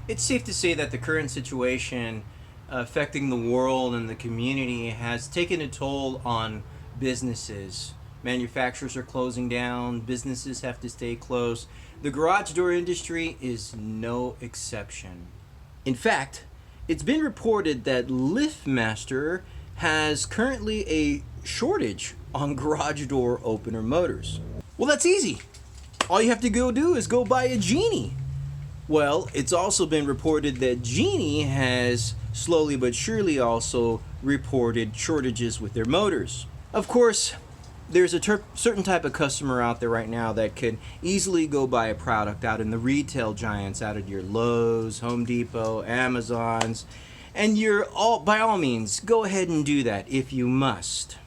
It's safe to say that the current situation affecting the world and the community has taken a toll on businesses. Manufacturers are closing down, businesses have to stay closed. The garage door industry is no exception. In fact, it's been reported that LiftMaster has currently a shortage on garage door opener motors. Well, that's easy. All you have to go do is go buy a Genie. Well, it's also been reported that Genie has slowly but surely also reported shortages with their motors. Of course, there's a certain type of customer out there right now that could easily go buy a product out in the retail giants, out of your Lowe's, Home Depot, Amazons, and by all means, go ahead and do that if you must.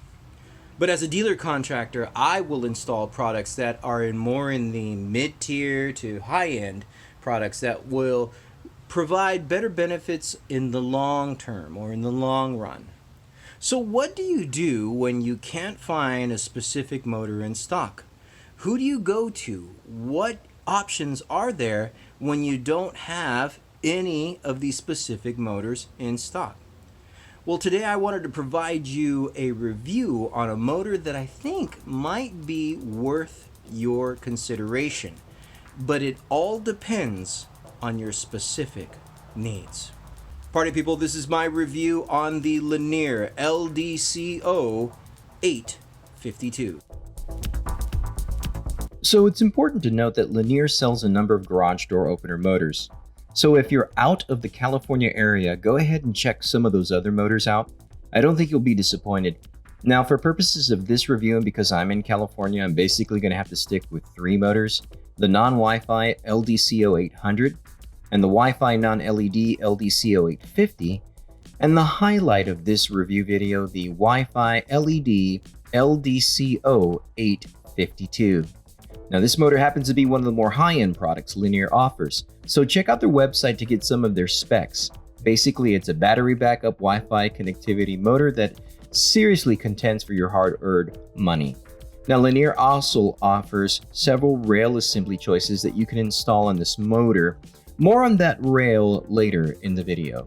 But as a dealer contractor, I will install products that are more in the mid-tier to high-end products that will provide better benefits in the long term or in the long run. So what do you do when you can't find a specific motor in stock? Who do you go to? What options are there when you don't have any of these specific motors in stock? Well, today I wanted to provide you a review on a motor that I think might be worth your consideration, but it all depends on your specific needs. Party people, this is my review on the Lanier LDCO852. So it's important to note that Lanier sells a number of garage door opener motors. So if you're out of the California area, go ahead and check some of those other motors out. I don't think you'll be disappointed. Now, for purposes of this review, and because I'm in California, I'm basically going to have to stick with 3 motors: the non-Wi-Fi LDCO800, and the Wi-Fi non-LED LDCO850, and the highlight of this review video, the Wi-Fi LED LDCO852. Now, this motor happens to be one of the more high-end products Lanier offers, so check out their website to get some of their specs. Basically, it's a battery backup Wi-Fi connectivity motor that seriously contends for your hard-earned money. Now, Lanier also offers several rail assembly choices that you can install on this motor. More on that rail later in the video.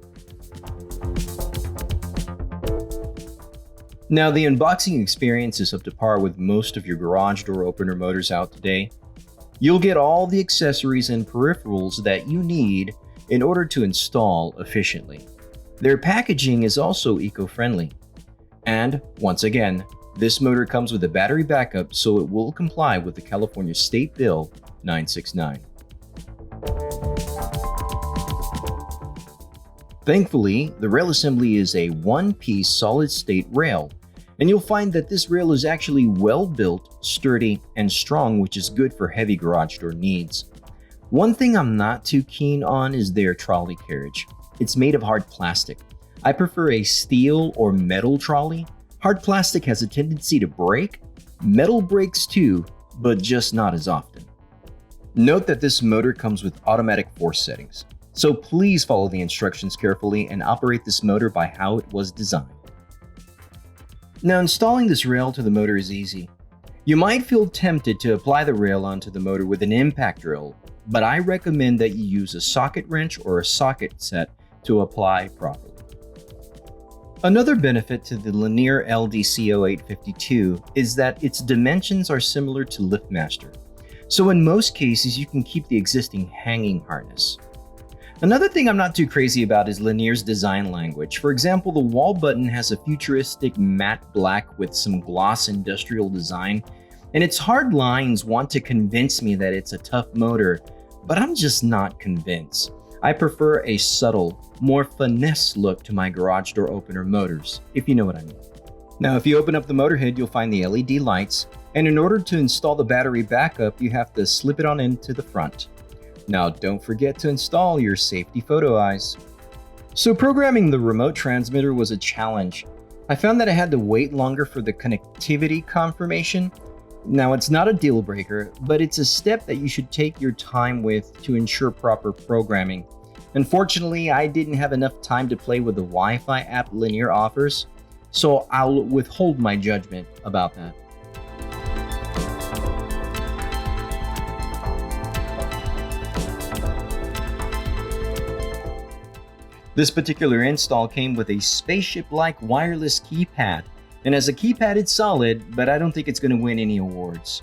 Now, the unboxing experience is up to par with most of your garage door opener motors out today. You'll get all the accessories and peripherals that you need in order to install efficiently. Their packaging is also eco-friendly. And once again, this motor comes with a battery backup, so it will comply with the California State Bill 969. Thankfully, the rail assembly is a one-piece solid-state rail, and you'll find that this rail is actually well-built, sturdy, and strong, which is good for heavy garage door needs. One thing I'm not too keen on is their trolley carriage. It's made of hard plastic. I prefer a steel or metal trolley. Hard plastic has a tendency to break. Metal breaks too, but just not as often. Note that this motor comes with automatic force settings, so please follow the instructions carefully and operate this motor by how it was designed. Now, installing this rail to the motor is easy. You might feel tempted to apply the rail onto the motor with an impact drill, but I recommend that you use a socket wrench or a socket set to apply properly. Another benefit to the Lanier LDCO852 is that its dimensions are similar to LiftMaster, so in most cases you can keep the existing hanging harness. Another thing I'm not too crazy about is Lanier's design language. For example, the wall button has a futuristic matte black with some gloss industrial design, and its hard lines want to convince me that it's a tough motor, but I'm just not convinced. I prefer a subtle, more finesse look to my garage door opener motors, if you know what I mean. Now, if you open up the motor hood, you'll find the LED lights, and in order to install the battery backup, you have to slip it on into the front. Now, don't forget to install your safety photo eyes. So programming the remote transmitter was a challenge. I found that I had to wait longer for the connectivity confirmation. Now, it's not a deal breaker, but it's a step that you should take your time with to ensure proper programming. Unfortunately, I didn't have enough time to play with the Wi-Fi app Lanier offers, so I'll withhold my judgment about that. This particular install came with a spaceship-like wireless keypad, and as a keypad it's solid, but I don't think it's going to win any awards.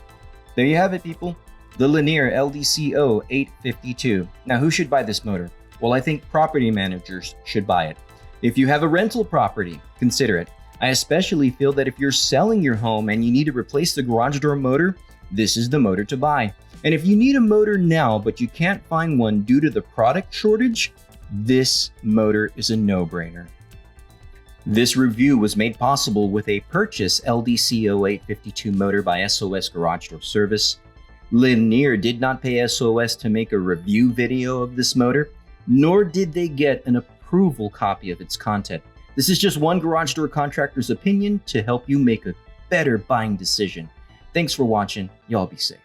There you have it, people. The linear LDCO852. Now, who should buy this motor? Well, I think property managers should buy it. If you have a rental property, consider it. I especially feel that if you're selling your home and you need to replace the garage door motor, this is the motor to buy. And if you need a motor now but you can't find one due to the product shortage, this motor is a no-brainer. This review was made possible with a purchase LDCO852 motor by SOS Garage Door Service. Linear did not pay SOS to make a review video of this motor, nor did they get an approval copy of its content. This is just one garage door contractor's opinion to help you make a better buying decision. Thanks for watching. Y'all be safe.